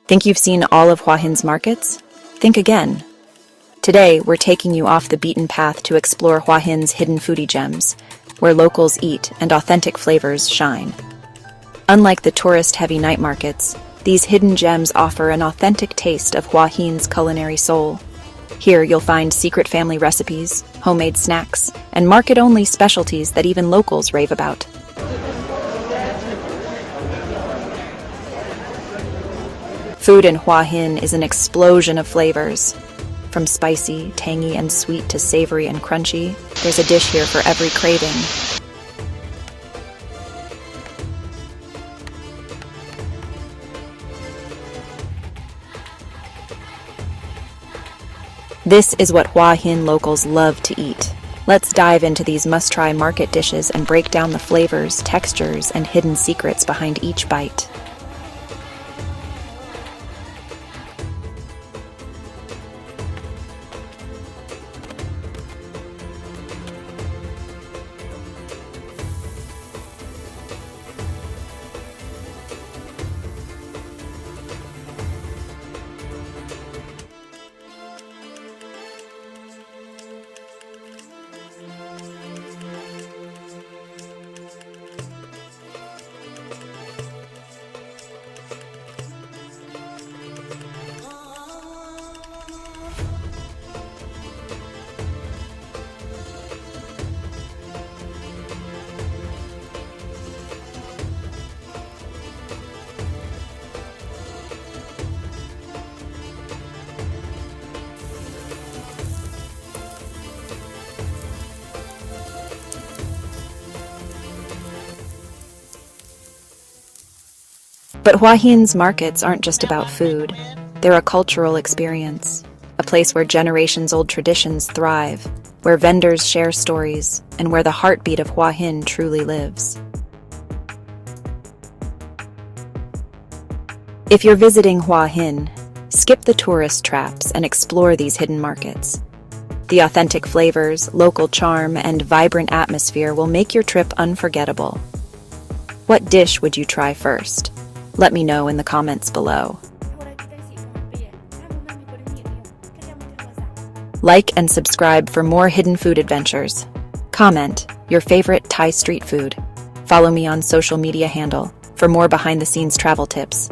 Think you've seen all of Hua Hin's markets? Think again. Today, we're taking you off the beaten path to explore Hua Hin's hidden foodie gems, where locals eat and authentic flavors shine. Unlike the tourist-heavy night markets, these hidden gems offer an authentic taste of Hua Hin's culinary soul. Here, you'll find secret family recipes, homemade snacks, and market-only specialties that even locals rave about. Food in Hua Hin is an explosion of flavors. From spicy, tangy, and sweet to savory and crunchy, there's a dish here for every craving. This is what Hua Hin locals love to eat. Let's dive into these must-try market dishes and break down the flavors, textures, and hidden secrets behind each bite. But Hua Hin's markets aren't just about food. They're a cultural experience, a place where generations-old traditions thrive, where vendors share stories, and where the heartbeat of Hua Hin truly lives. If you're visiting Hua Hin, skip the tourist traps and explore these hidden markets. The authentic flavors, local charm, and vibrant atmosphere will make your trip unforgettable. What dish would you try first? Let me know in the comments below. Like and subscribe for more hidden food adventures. Comment your favorite Thai street food. Follow me on social media handle for more behind-the-scenes travel tips.